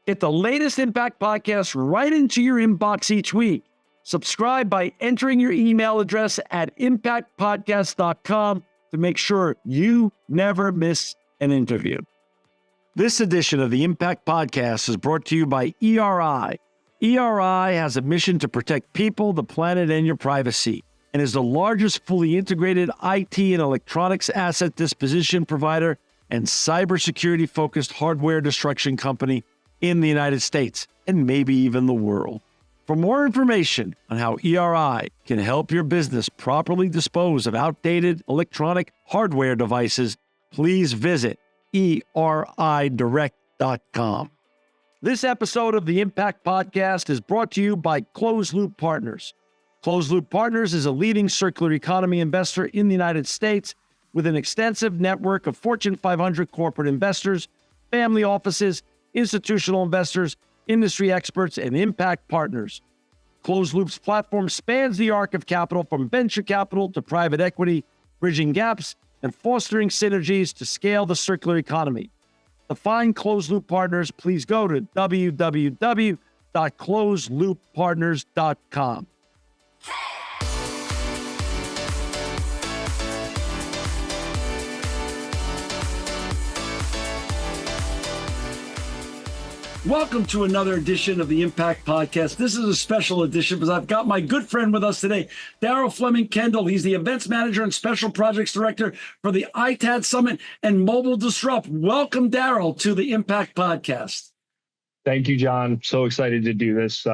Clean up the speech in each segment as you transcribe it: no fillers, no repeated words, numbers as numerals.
Get the latest Impact podcast right into your inbox each week. Subscribe by entering your email address at impactpodcast.com to make sure you never miss an interview. This edition of the Impact Podcast is brought to you by ERI. ERI has a mission to protect people, the planet, and your privacy, and is the largest fully integrated IT and electronics asset disposition provider and cybersecurity-focused hardware destruction company in the United States, and maybe even the world. For more information on how ERI can help your business properly dispose of outdated electronic hardware devices, please visit eridirect.com. This episode of the Impact Podcast is brought to you by Closed Loop Partners. Closed Loop Partners is a leading circular economy investor in the United States with an extensive network of Fortune 500 corporate investors, family offices, institutional investors, industry experts, and impact partners. Closed Loop's platform spans the arc of capital from venture capital to private equity, bridging gaps and fostering synergies to scale the circular economy. To find Closed Loop Partners, please go to www.closedlooppartners.com. Welcome to another edition of the Impact Podcast. This is a special edition because I've got my good friend with us today, Darrell Fleming-Kendall. He's the Events Manager and Special Projects Director for the ITAD Summit and Mobile Disrupt. Welcome, Darrell, to the Impact Podcast. Thank you, John. So excited to do this.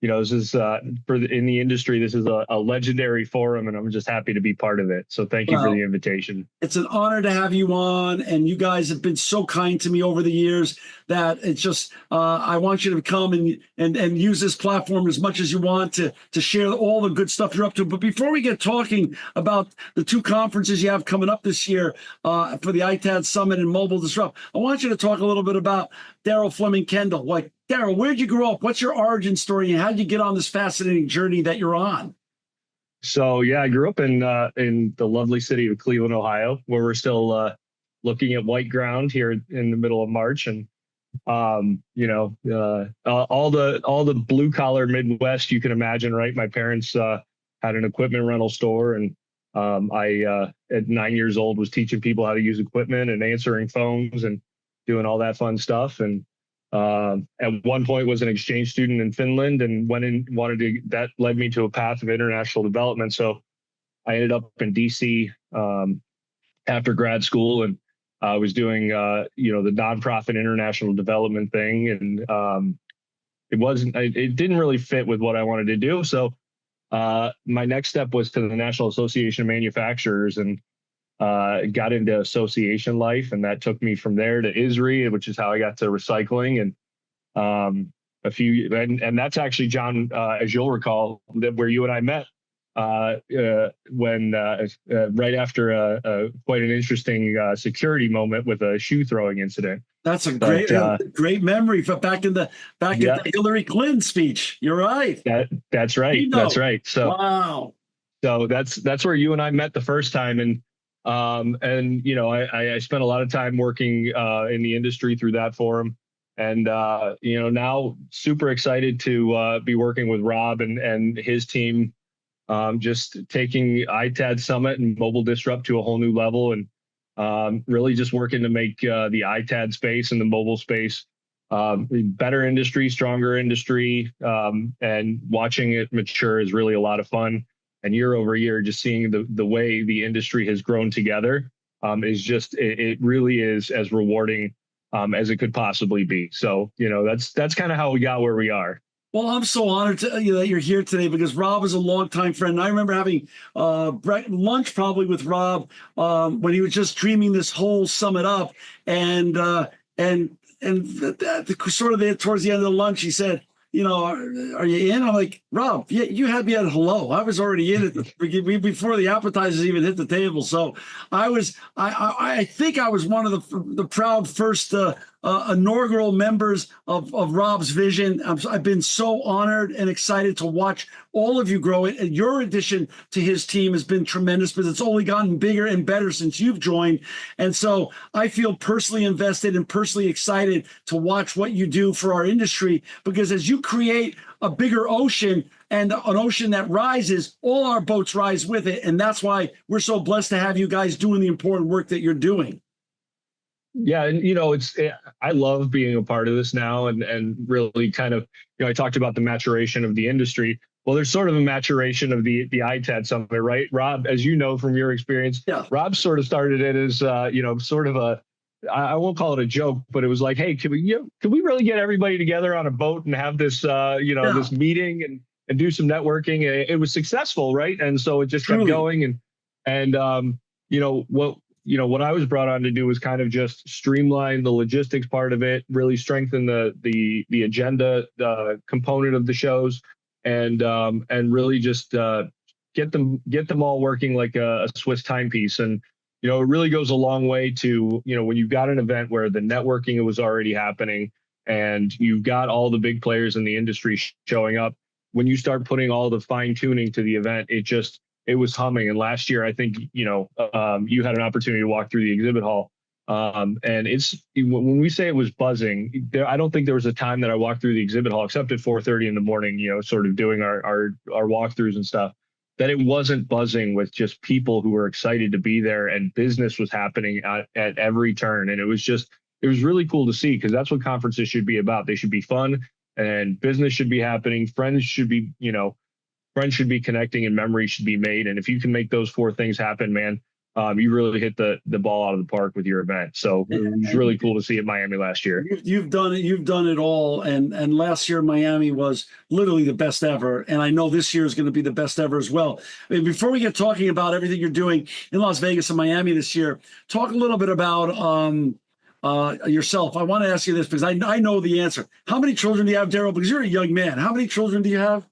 This is in the industry, this is a legendary forum, and I'm just happy to be part of it. So thank you for the invitation. It's an honor to have you on, and you guys have been so kind to me over the years that it's just, I want you to come and use this platform as much as you want to share all the good stuff you're up to. But before we get talking about the two conferences you have coming up this year for the ITAD Summit and Mobile Disrupt, I want you to talk a little bit about Darrell Fleming-Kendall. Like, Darrell, where'd you grow up? What's your origin story, and how did you get on this fascinating journey that you're on? So, yeah, I grew up in the lovely city of Cleveland, Ohio, where we're still looking at white ground here in the middle of March, and all the blue collar Midwest you can imagine, right? My parents had an equipment rental store, and I at 9 years old was teaching people how to use equipment and answering phones and doing all that fun stuff, and at one point was an exchange student in Finland and that led me to a path of international development. So I ended up in DC after grad school, and I was doing the nonprofit international development thing, and it didn't really fit with what I wanted to do. So my next step was to the National Association of Manufacturers, and got into association life, and that took me from there to ISRI, which is how I got to recycling, and and that's actually, John, as you'll recall, where you and I met when right after quite an interesting security moment with a shoe throwing incident. That's a great memory for back in the Hillary Clinton speach. You're right. That's right. That's right. So wow. So that's where you and I met the first time, and I spent a lot of time working in the industry through that forum, and now super excited to be working with Rob and his team, just taking ITAD Summit and Mobile Disrupt to a whole new level, and really just working to make the ITAD space and the mobile space better industry, stronger industry, and watching it mature is really a lot of fun. And year over year, just seeing the way the industry has grown together is just, it really is as rewarding as it could possibly be. So, that's kind of how we got where we are. Well, I'm so honored that you're here today, because Rob is a longtime friend. And I remember having lunch probably with Rob when he was just dreaming this whole summit up. And sort of there towards the end of the lunch, he said, are you in? I'm like, Rob, yeah, you had me at hello. I was already in it before the appetizers even hit the table. So I think I was one of the proud first inaugural members of Rob's vision. I've been so honored and excited to watch all of you grow it. And your addition to his team has been tremendous because it's only gotten bigger and better since you've joined. And so I feel personally invested and personally excited to watch what you do for our industry, because as you create a bigger ocean and an ocean that rises, all our boats rise with it. And that's why we're so blessed to have you guys doing the important work that you're doing. Yeah, and I love being a part of this now, and really kind of, I talked about the maturation of the industry. Well, there's sort of a maturation of the ITAD summit, right? Rob, as you know from your experience, yeah. Rob sort of started it as sort of a, I won't call it a joke, but it was like, hey, can we really get everybody together on a boat and have this this meeting and do some networking? It was successful, right? And so it just kept going, and what I was brought on to do was kind of just streamline the logistics part of it, really strengthen the agenda component of the shows, and really just get them all working like a Swiss timepiece. And it really goes a long way to, when you've got an event where the networking was already happening and you've got all the big players in the industry showing up, when you start putting all the fine tuning to the event, it was humming. And last year, I think, you had an opportunity to walk through the exhibit hall. And when we say it was buzzing, I don't think there was a time that I walked through the exhibit hall, except at 4:30 in the morning, sort of doing our walkthroughs and stuff, that it wasn't buzzing with just people who were excited to be there, and business was happening at every turn. And it was really cool to see, because that's what conferences should be about. They should be fun, and business should be happening. Friends should be connecting, and memories should be made. And if you can make those four things happen, man, you really hit the ball out of the park with your event. So it was really cool to see at Miami last year. You've done it. You've done it all. And last year, Miami was literally the best ever. And I know this year is going to be the best ever as well. I mean, before we get talking about everything you're doing in Las Vegas and Miami this year, talk a little bit about yourself. I want to ask you this because I know the answer. How many children do you have, Darrell? Because you're a young man. How many children do you have?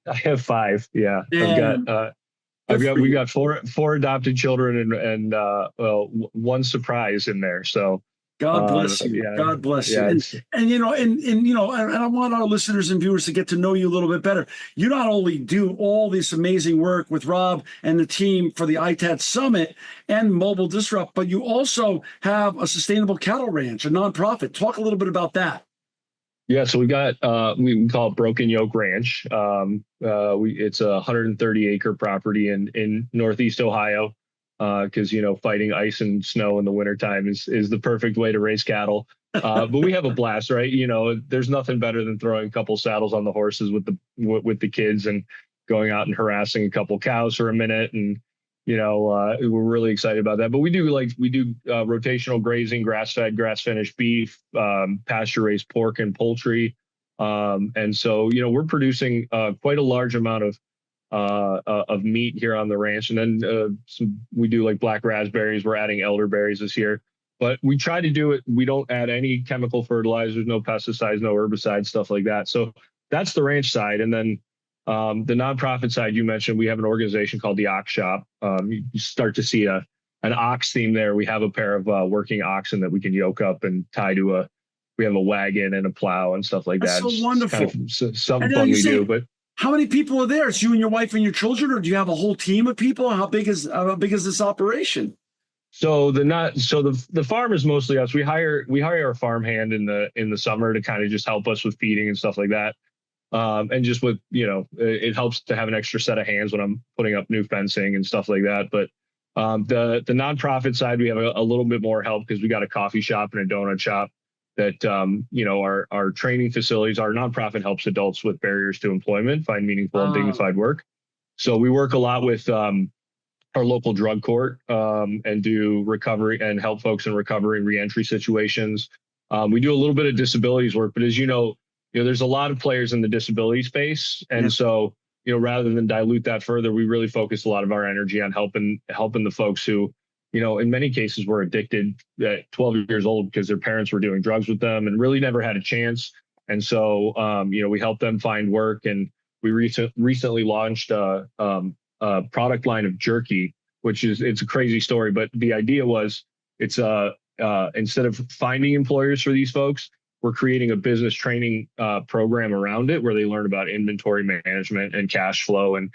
I have 5. Yeah. We got four adopted children and one surprise in there. So God bless you. Yeah, God bless yeah, you. And I want our listeners and viewers to get to know you a little bit better. You not only do all this amazing work with Rob and the team for the ITAD Summit and Mobile Disrupt, but you also have a sustainable cattle ranch, a nonprofit. Talk a little bit about that. Yeah, so we got we call it Broken Yoke Ranch. It's a 130-acre property in Northeast Ohio, because fighting ice and snow in the wintertime is the perfect way to raise cattle. But we have a blast, right? There's nothing better than throwing a couple saddles on the horses with the kids and going out and harassing a couple cows for a minute, and we're really excited about that. But we do rotational grazing, grass-fed, grass-finished beef, pasture-raised pork and poultry. And so, we're producing quite a large amount of meat here on the ranch. And then we do like black raspberries. We're adding elderberries this year. But we try to do it. We don't add any chemical fertilizers, no pesticides, no herbicides, stuff like that. So that's the ranch side. And then the nonprofit side you mentioned, we have an organization called the Ox Shop. You start to see an ox theme there. We have a pair of working oxen that we can yoke up and tie to we have a wagon and a plow and stuff like that. That's so wonderful. Kind of something fun we do. But how many people are there? It's you and your wife and your children, or do you have a whole team of people? How big is this operation? So the farm is mostly us. We hire a farm hand in the summer to kind of just help us with feeding and stuff like that. And just with, it helps to have an extra set of hands when I'm putting up new fencing and stuff like that. But the nonprofit side, we have a little bit more help because we got a coffee shop and a donut shop that, our training facilities. Our nonprofit helps adults with barriers to employment find meaningful and dignified work. So we work a lot with our local drug court and do recovery and help folks in recovery and reentry situations. We do a little bit of disabilities work, but as there's a lot of players in the disability space. And so, rather than dilute that further, we really focus a lot of our energy on helping the folks who, in many cases were addicted at 12 years old because their parents were doing drugs with them and really never had a chance. And so, we help them find work. And we recently launched a product line of jerky, which it's a crazy story, but the idea was it's instead of finding employers for these folks, we're creating a business training program around it where they learn about inventory management and cash flow and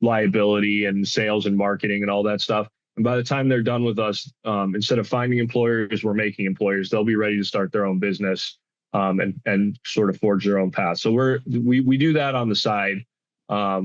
liability and sales and marketing and all that stuff. And by the time they're done with us, instead of finding employers, we're making employers. They'll be ready to start their own business and sort of forge their own path. So we do that on the side,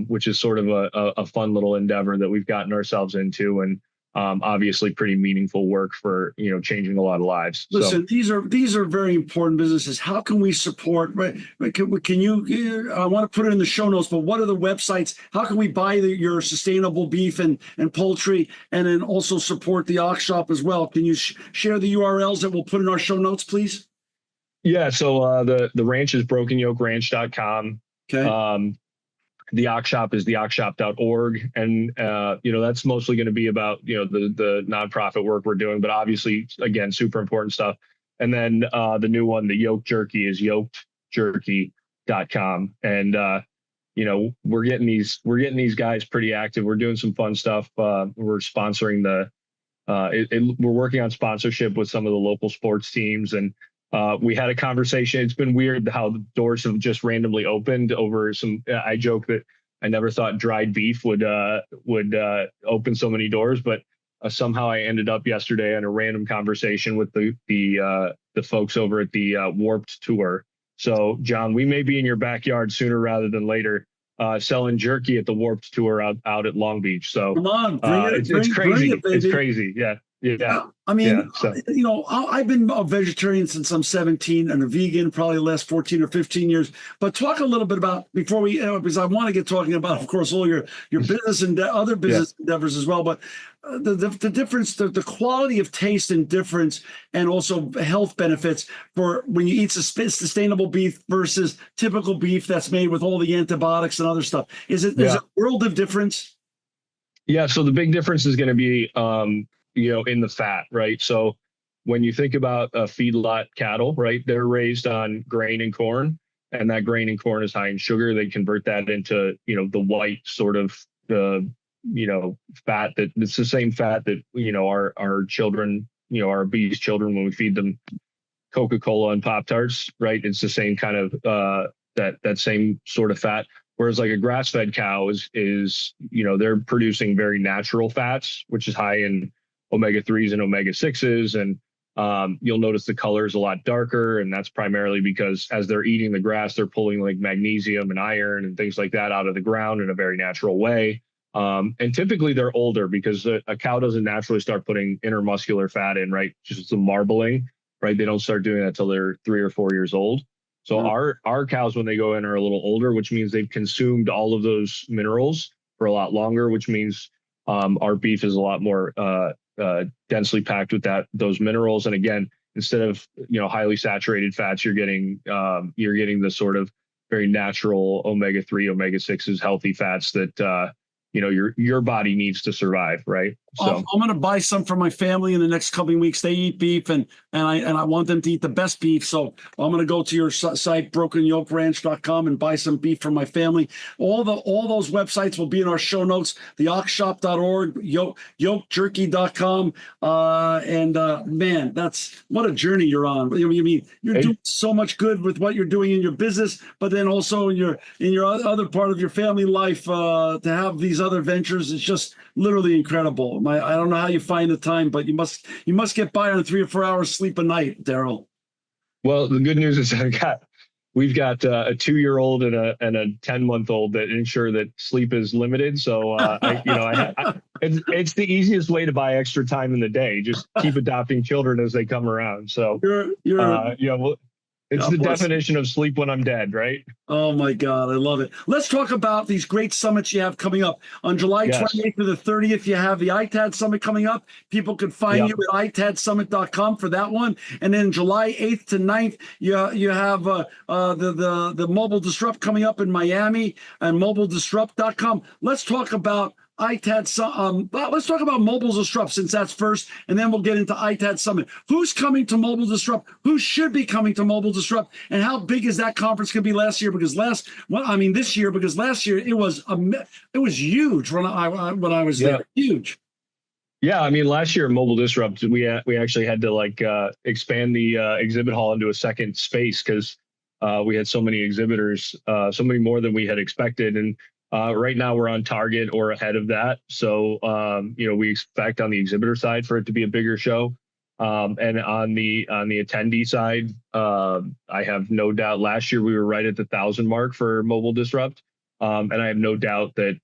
which is sort of a fun little endeavor that we've gotten ourselves into, and obviously pretty meaningful work for, changing a lot of lives. Listen, these are very important businesses. How can we support? Right? Can you? I want to put it in the show notes, but what are the websites? How can we buy your sustainable beef and poultry, and then also support the Ox Shop as well? Can you share the URLs that we'll put in our show notes, please? Yeah. So the ranch is brokenyokeranch.com. Okay. The Ox Shop is theoxshop.org. And, that's mostly going to be about, the nonprofit work we're doing, but obviously, again, super important stuff. And then the new one, the Yoke Jerky, is yokedjerky.com. And, we're getting these guys pretty active. We're doing some fun stuff. We're sponsoring we're working on sponsorship with some of the local sports teams. And we had a conversation. It's been weird how the doors have just randomly opened over some. I joke that I never thought dried beef would open so many doors, but somehow I ended up yesterday in a random conversation with the folks over at the Warped Tour. So, John, we may be in your backyard sooner rather than later, selling jerky at the Warped Tour out at Long Beach. So, come on, it's crazy. It's crazy. Yeah. Yeah. I mean, yeah, so. I've been a vegetarian since I'm 17 and a vegan probably the last 14 or 15 years. But talk a little bit about, before we, because I want to get talking about, of course, all your business and other business endeavors as well. But the difference, the quality of taste and difference, and also health benefits for when you eat sustainable beef versus typical beef that's made with all the antibiotics and other stuff. Is it a world of difference? Yeah. So the big difference is going to be, in the fat, right? So when you think about feedlot cattle, right, they're raised on grain and corn, and that grain and corn is high in sugar. They convert that into, the white sort of, fat it's the same fat that, our children, our bees' children, when we feed them Coca-Cola and Pop-Tarts, right? It's the same kind of, that same sort of fat. Whereas like a grass-fed cow is, they're producing very natural fats, which is high in omega-3s and omega-6s. And you'll notice the color is a lot darker. And that's primarily because as they're eating the grass, they're pulling like magnesium and iron and things like that out of the ground in a very natural way. And typically they're older because a cow doesn't naturally start putting intermuscular fat in, right? Just the marbling, right? They don't start doing that till they're 3 or 4 years old. So our cows, when they go in, are a little older, which means they've consumed all of those minerals for a lot longer, which means our beef is a lot more densely packed with those minerals. And again, instead of highly saturated fats, you're getting the sort of very natural omega-3, omega-6s, healthy fats that your body needs to survive, right? So I'm going to buy some for my family in the next coming weeks. They eat beef, and I want them to eat the best beef. So I'm going to go to your site, brokenyokeranch.com, and buy some beef for my family. All those websites will be in our show notes. Theoxshop.org, yokejerky.com, man, that's what a journey you're on. I mean, you're doing so much good with what you're doing in your business, but then also in your other part of your family life, to have these other ventures is just literally incredible. I don't know how you find the time, but you must get by on 3 or 4 hours sleep a night, Darrell. Well, the good news is we've got a 2-year-old and a 10-month-old that ensure that sleep is limited. So it's the easiest way to buy extra time in the day. Just keep adopting children as they come around. So it's the definition of sleep when I'm dead, right? Oh my God, I love it. Let's talk about these great summits you have coming up. On July 28th to the 30th, you have the ITAD Summit coming up. People can find you at itadsummit.com for that one. And then July 8th to 9th, you have the Mobile Disrupt coming up in Miami and mobiledisrupt.com. Let's talk about ITAD. Let's talk about Mobile Disrupt since that's first, and then we'll get into ITAD Summit. Who's coming to Mobile Disrupt? Who should be coming to Mobile Disrupt? And how big is that conference going to be this year? Because last year it was huge when I was there. Huge. Yeah, I mean, last year at Mobile Disrupt, we actually had to expand the exhibit hall into a second space because we had so many exhibitors, so many more than we had expected. And right now we're on target or ahead of that. So we expect on the exhibitor side for it to be a bigger show. And on the attendee side, I have no doubt. Last year we were right at the 1,000 mark for Mobile Disrupt, and I have no doubt that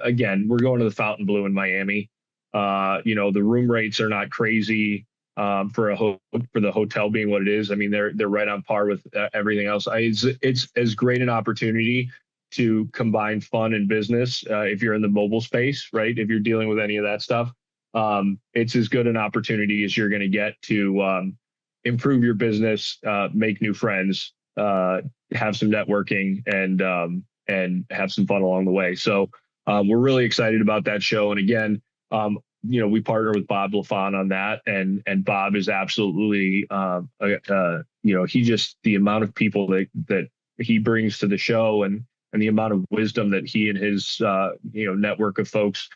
again, we're going to the Fontainebleau in Miami. The room rates are not crazy for the hotel being what it is. I mean, they're right on par with everything else. It's as great an opportunity to combine fun and business if you're in the mobile space, right? If you're dealing with any of that stuff, it's as good an opportunity as you're going to get to improve your business, make new friends, have some networking, and have some fun along the way. So we're really excited about that show. And again, we partner with Bob LaFon on that, and Bob is absolutely, he just, the amount of people that he brings to the show and the amount of wisdom that he and his, network of folks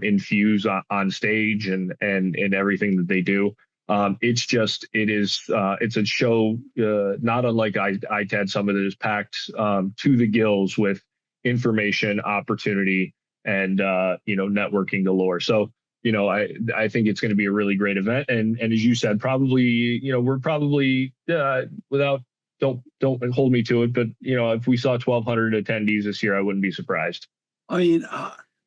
infuse on stage and in everything that they do. It's a show not unlike ITAD Summit that is packed to the gills with information, opportunity, and networking galore. So I think it's going to be a really great event, and as you said, probably we're probably without don't hold me to it, but if we saw 1,200 attendees this year, I wouldn't be surprised. I mean,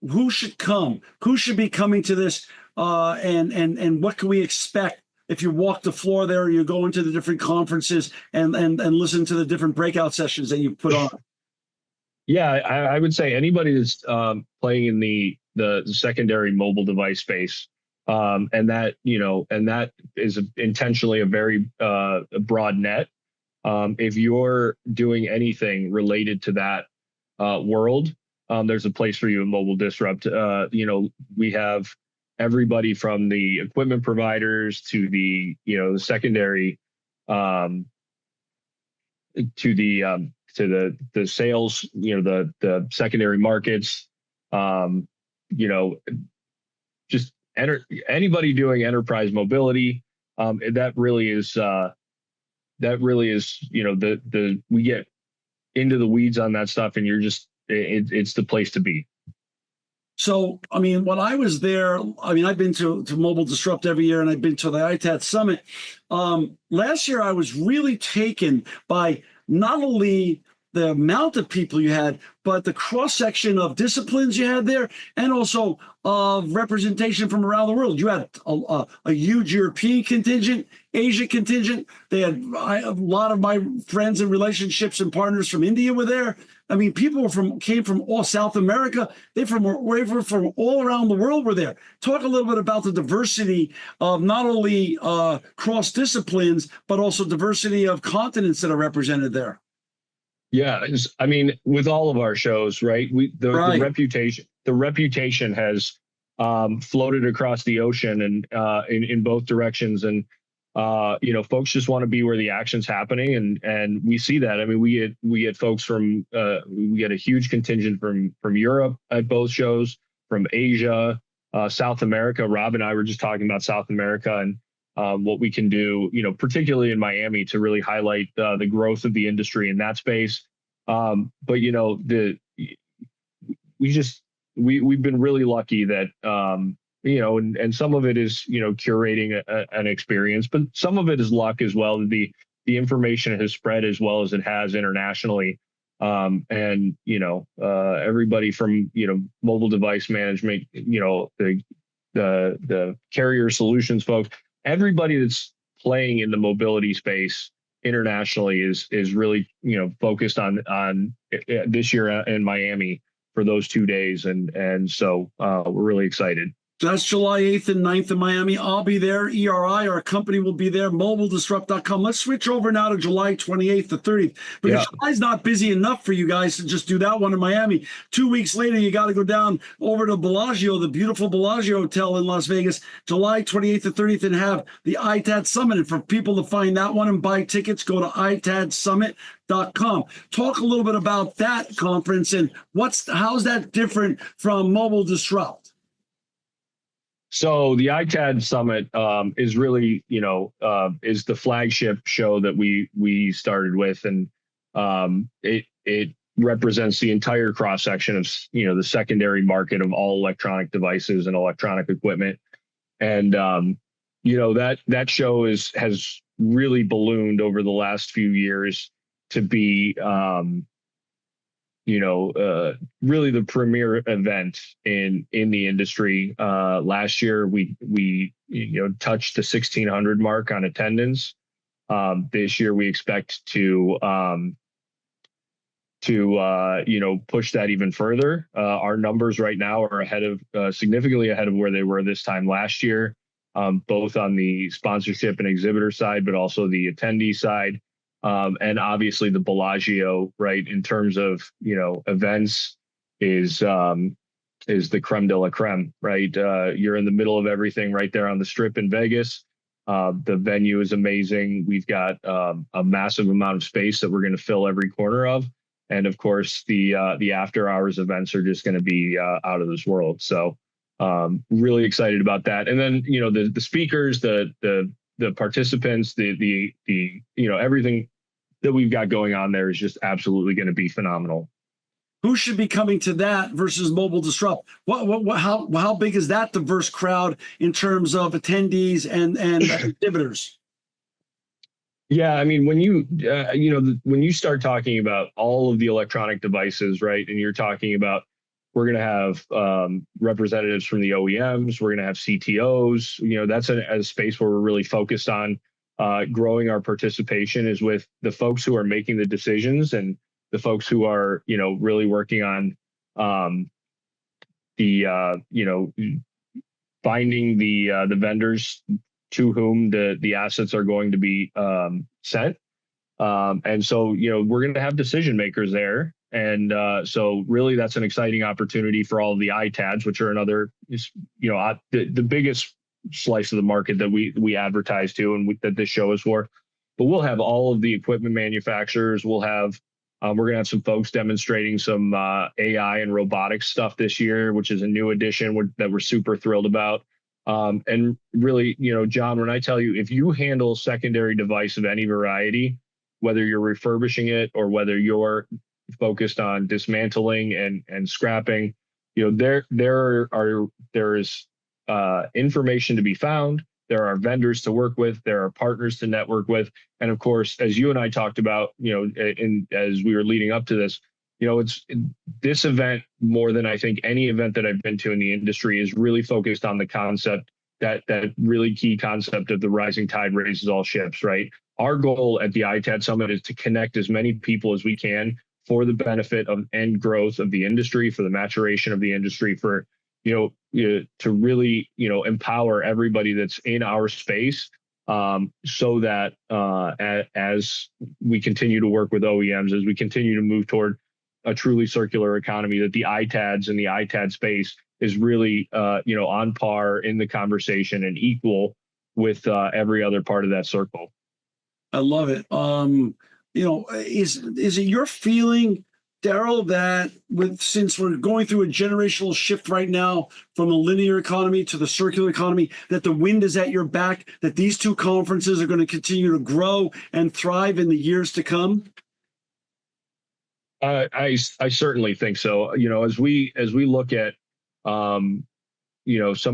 who should come? Who should be coming to this? And what can we expect if you walk the floor there, or you go into the different conferences and listen to the different breakout sessions that you put on? Yeah, I would say anybody that's playing in the secondary mobile device space, and that is intentionally a very broad net. If you're doing anything related to that world, there's a place for you in Mobile Disrupt. We have everybody from the equipment providers to the secondary to the sales, the secondary markets, just anybody doing enterprise mobility. That really is we get into the weeds on that stuff, and it's the place to be. So, I mean, when I was there, I've been to Mobile Disrupt every year, and I've been to the ITAD Summit. Last year, I was really taken by not only the amount of people you had, but the cross-section of disciplines you had there, and also of representation from around the world. You had a huge European contingent, Asia contingent. They had a lot of my friends and relationships and partners from India were there. I mean, people came from all South America. Were from all around the world were there. Talk a little bit about the diversity of not only cross disciplines, but also diversity of continents that are represented there. Yeah, I mean, with all of our shows, right? The reputation has floated across the ocean and in both directions, and folks just want to be where the action's happening, and we see that. I mean, we had folks from we had a huge contingent from Europe at both shows, from Asia, South America. Rob and I were just talking about South America and what we can do, particularly in Miami, to really highlight the growth of the industry in that space. But we've been really lucky that and some of it is curating an experience, but some of it is luck as well. The information has spread as well as it has internationally, and everybody from mobile device management, the carrier solutions folks, everybody that's playing in the mobility space internationally is really focused on this year in Miami for those 2 days, and so we're really excited. That's July 8th and 9th in Miami. I'll be there. ERI, our company, will be there. MobileDisrupt.com. Let's switch over now to July 28th to 30th. Because July's not busy enough for you guys to just do that one in Miami. 2 weeks later, you got to go down over to Bellagio, the beautiful Bellagio Hotel in Las Vegas, July 28th to 30th, and have the ITAD Summit. And for people to find that one and buy tickets, go to ITADSummit.com. Talk a little bit about that conference and how's that different from Mobile Disrupt? So the ITAD Summit is really, is the flagship show that we started with, and it represents the entire cross section of the secondary market of all electronic devices and electronic equipment, and that show has really ballooned over the last few years to be really the premier event in the industry. Last year, we touched the 1,600 mark on attendance. This year, we expect to push that even further. Our numbers right now are significantly ahead of where they were this time last year, both on the sponsorship and exhibitor side, but also the attendee side. And obviously the Bellagio, right, in terms of, events is the creme de la creme, right? You're in the middle of everything right there on the Strip in Vegas. The venue is amazing. We've got a massive amount of space that we're going to fill every corner of. And of course, the after hours events are just going to be out of this world. So really excited about that. And then, the speakers, the participants, the everything that we've got going on there is just absolutely going to be phenomenal. Who should be coming to that versus Mobile Disrupt? How big is that diverse crowd in terms of attendees and exhibitors? Yeah, I mean, when you start talking about all of the electronic devices, right, and you're talking about, we're going to have representatives from the OEMs, we're going to have CTOs. That's a space where we're really focused on growing our participation, is with the folks who are making the decisions and the folks who are, really working on finding the vendors to whom the assets are going to be sent. And so, we're going to have decision makers there. And so really that's an exciting opportunity for all of the ITADs, which are another, the biggest slice of the market that we advertise to and that this show is for. But we'll have all of the equipment manufacturers. We'll have, we're going to have some folks demonstrating some AI and robotics stuff this year, which is a new addition that we're super thrilled about. And really, John, when I tell you, if you handle secondary device of any variety, whether you're refurbishing it or whether you're focused on dismantling and scrapping, there is information to be found. There are vendors to work with. There are partners to network with. And of course, as you and I talked about, as we were leading up to this, this event, more than I think any event that I've been to in the industry, is really focused on the concept, that really key concept of the rising tide raises all ships, right? Our goal at the ITAD Summit is to connect as many people as we can for the benefit of and growth of the industry, for the maturation of the industry, for to really empower everybody that's in our space, so that as we continue to work with OEMs, as we continue to move toward a truly circular economy, that the ITADs and the ITAD space is really on par in the conversation and equal with every other part of that circle. I love it. Is it your feeling, Darrell, that since we're going through a generational shift right now from the linear economy to the circular economy, that the wind is at your back, that these two conferences are going to continue to grow and thrive in the years to come? I certainly think so. As we look at some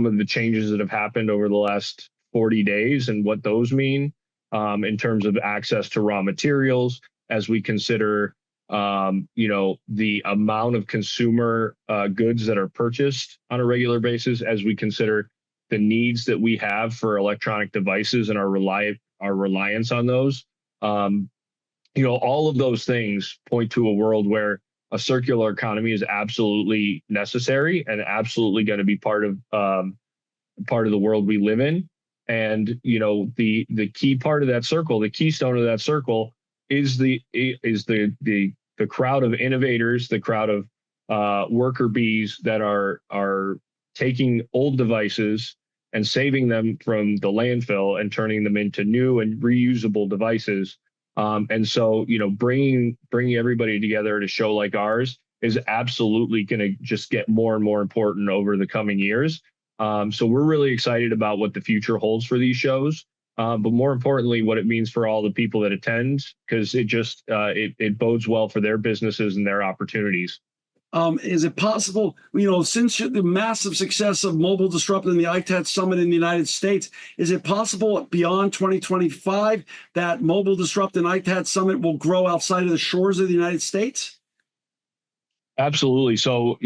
of the changes that have happened over the last 40 days and what those mean in terms of access to raw materials, as we consider the amount of consumer goods that are purchased on a regular basis, as we consider the needs that we have for electronic devices and our reliance on those. All of those things point to a world where a circular economy is absolutely necessary and absolutely going to be part of the world we live in. And the key part of that circle, the keystone of that circle, is the crowd of innovators, the crowd of worker bees that are taking old devices and saving them from the landfill and turning them into new and reusable devices. And so, bringing everybody together at a show like ours is absolutely going to just get more and more important over the coming years. So we're really excited about what the future holds for these shows. But more importantly, what it means for all the people that attend, because it bodes well for their businesses and their opportunities. Is it possible, since the massive success of Mobile Disrupt and the ITAD Summit in the United States, is it possible beyond 2025 that Mobile Disrupt and ITAD Summit will grow outside of the shores of the United States? Absolutely. So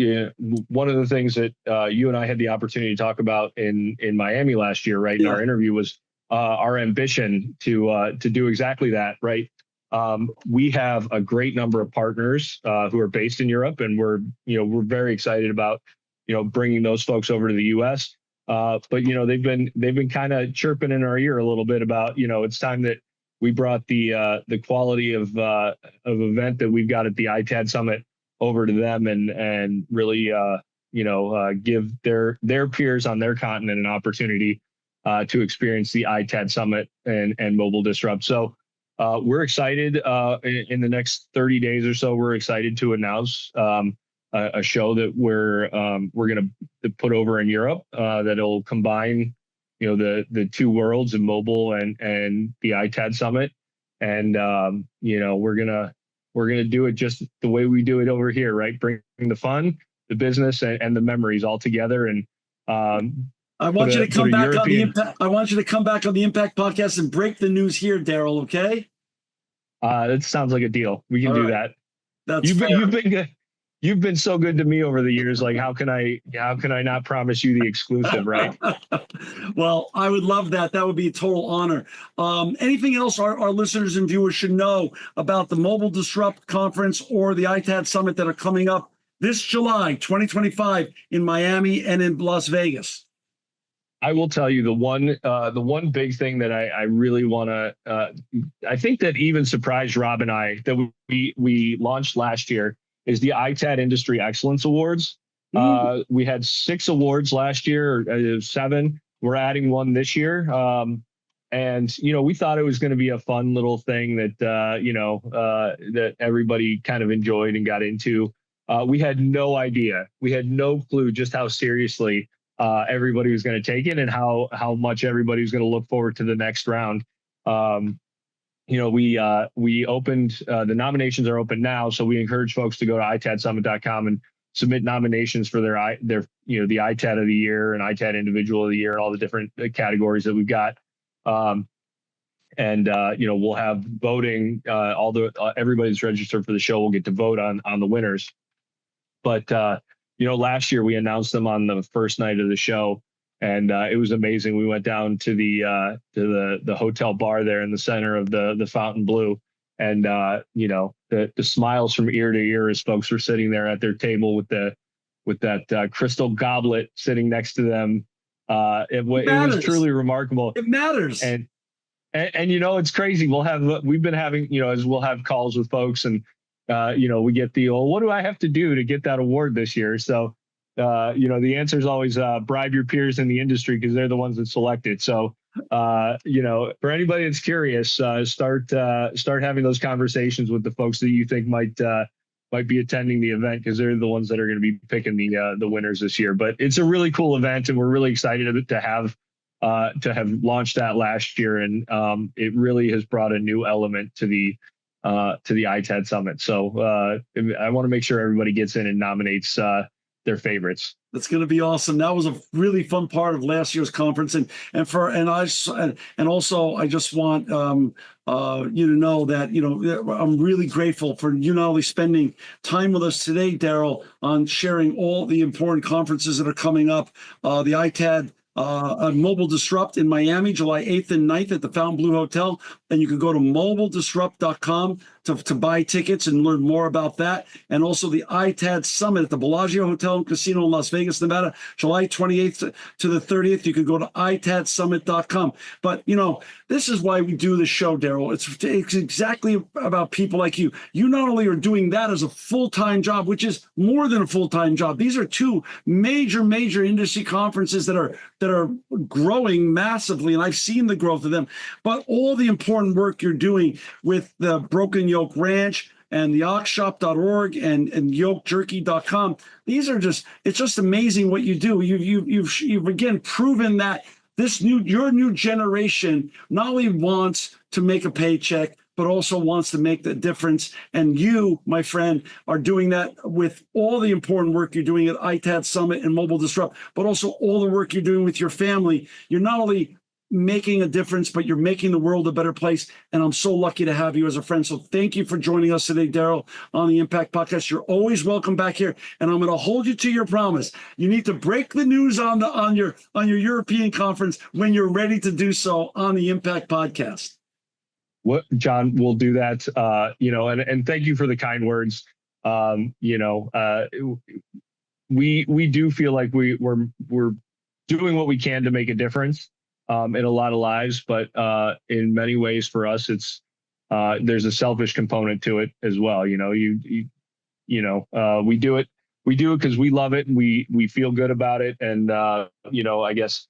one of the things that you and I had the opportunity to talk about in Miami last year, right, in our interview was our ambition to do exactly that, right? We have a great number of partners who are based in Europe, and we're very excited about bringing those folks over to the U.S. But they've been kind of chirping in our ear a little bit about it's time that we brought the quality of event that we've got at the ITAD Summit over to them and really give their peers on their continent an opportunity to experience the ITAD Summit and Mobile Disrupt. So we're excited. In the next 30 days or so, we're excited to announce a show that we're going to put over in Europe that'll combine the two worlds of mobile and the ITAD Summit, and we're gonna do it just the way we do it over here, right? Bring the fun, the business, and the memories all together. And I want you to come back on the Impact. I want you to come back on the Impact podcast and break the news here, Darrell. Okay? That sounds like a deal. We can do that. That's you've been so good to me over the years. Like, how can I not promise you the exclusive, right? Well, I would love that. That would be a total honor. Anything else our listeners and viewers should know about the Mobile Disrupt Conference or the ITAD Summit that are coming up this July 2025 in Miami and in Las Vegas? I will tell you the one big thing that I really want to, I think that even surprised Rob and I, that we launched last year, is the ITAD Industry Excellence Awards. We had 6 awards last year, or 7. We're adding 1 this year. And, we thought it was going to be a fun little thing that, that everybody kind of enjoyed and got into. We had no idea. We had no clue just how seriously everybody was going to take it and how much everybody was going to look forward to the next round. We opened, the nominations are open now. So we encourage folks to go to itadsummit.com and submit nominations for their the ITAD of the year and ITAD individual of the year and all the different categories that we've got. We'll have voting, everybody that's registered for the show will get to vote on the winners. But, last year we announced them on the first night of the show, and it was amazing. We went down to the hotel bar there in the center of the Fontainebleau, and the smiles from ear to ear as folks were sitting there at their table with that crystal goblet sitting next to them. It was truly remarkable. It matters. And it's crazy. We've been having, as we'll have calls with folks, and we get what do I have to do to get that award this year? So, the answer is always bribe your peers in the industry, because they're the ones that select it. So, for anybody that's curious, start having those conversations with the folks that you think might be attending the event, because they're the ones that are going to be picking the winners this year. But it's a really cool event, and we're really excited to have launched that last year, and it really has brought a new element to the ITAD Summit. So I want to make sure everybody gets in and nominates their favorites. That's going to be awesome. That was a really fun part of last year's conference, and also I just want you to know that I'm really grateful for you not only spending time with us today, Darrell, on sharing all the important conferences that are coming up. The ITAD Mobile Disrupt in Miami, July 8th and 9th at the Fontainebleau Hotel. And you can go to mobiledisrupt.com to buy tickets and learn more about that. And also the ITAD Summit at the Bellagio Hotel and Casino in Las Vegas, Nevada, July 28th to the 30th. You can go to itadsummit.com. But, this is why we do this show, Darrell. It's exactly about people like you. You not only are doing that as a full-time job, which is more than a full-time job. These are 2 major industry conferences that are growing massively, and I've seen the growth of them. But all the important work you're doing with the Broken Yoke Ranch, and the oxshop.org and yokejerky.com. These are it's just amazing what you do. You've again proven that your new generation not only wants to make a paycheck, but also wants to make the difference. And you, my friend, are doing that with all the important work you're doing at ITAD Summit and Mobile Disrupt, but also all the work you're doing with your family. You're not only making a difference, but you're making the world a better place. And I'm so lucky to have you as a friend. So thank you for joining us today, Darrell, on the Impact Podcast. You're always welcome back here. And I'm going to hold you to your promise. You need to break the news on your European conference when you're ready to do so on the Impact Podcast. What, John, we'll do that. And thank you for the kind words. We do feel like we're doing what we can to make a difference in a lot of lives, but in many ways for us, it's there's a selfish component to it as well. We do it because we love it and we feel good about it, and I guess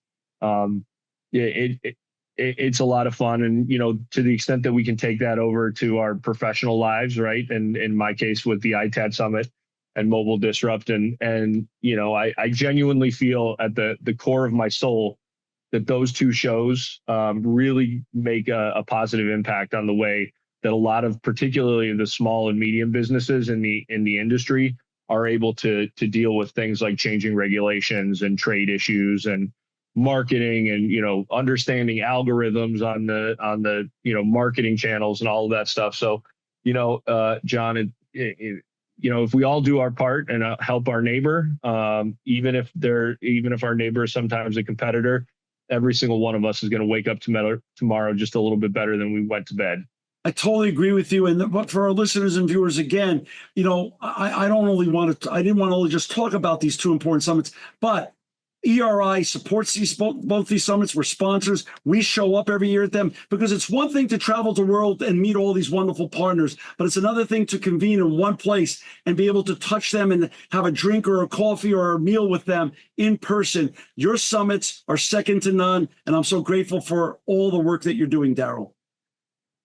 it's a lot of fun, and to the extent that we can take that over to our professional lives, right? And in my case with the ITAD Summit and Mobile Disrupt, and I genuinely feel at the core of my soul that those two shows really make a positive impact on the way that a lot of, particularly the small and medium businesses in the industry, are able to deal with things like changing regulations and trade issues and marketing and understanding algorithms on the marketing channels and all of that stuff. So John, if we all do our part and help our neighbor, even if our neighbor is sometimes a competitor, every single one of us is going to wake up tomorrow just a little bit better than we went to bed. I totally agree with you. But for our listeners and viewers, again, I didn't want to only just talk about these two important summits, but ERI supports both these summits. We're sponsors. We show up every year at them because it's one thing to travel the world and meet all these wonderful partners, but it's another thing to convene in one place and be able to touch them and have a drink or a coffee or a meal with them in person. Your summits are second to none, and I'm so grateful for all the work that you're doing, Darrell.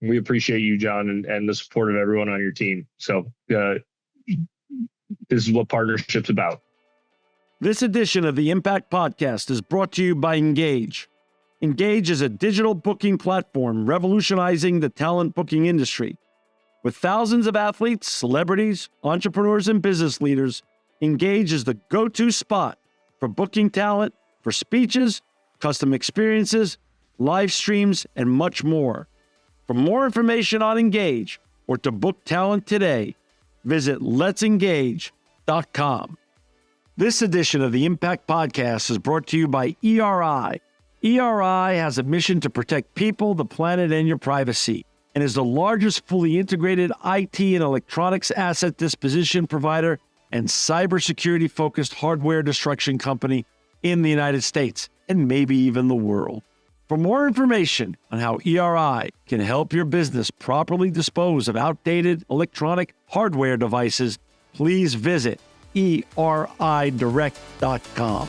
We appreciate you, John, and the support of everyone on your team. So this is what partnership's about. This edition of the Impact Podcast is brought to you by Engage. Engage is a digital booking platform revolutionizing the talent booking industry. With thousands of athletes, celebrities, entrepreneurs, and business leaders, Engage is the go-to spot for booking talent, for speeches, custom experiences, live streams, and much more. For more information on Engage or to book talent today, visit letsengage.com. This edition of the Impact Podcast is brought to you by ERI. ERI has a mission to protect people, the planet, and your privacy, and is the largest fully integrated IT and electronics asset disposition provider and cybersecurity-focused hardware destruction company in the United States, and maybe even the world. For more information on how ERI can help your business properly dispose of outdated electronic hardware devices, please visit eridirect.com.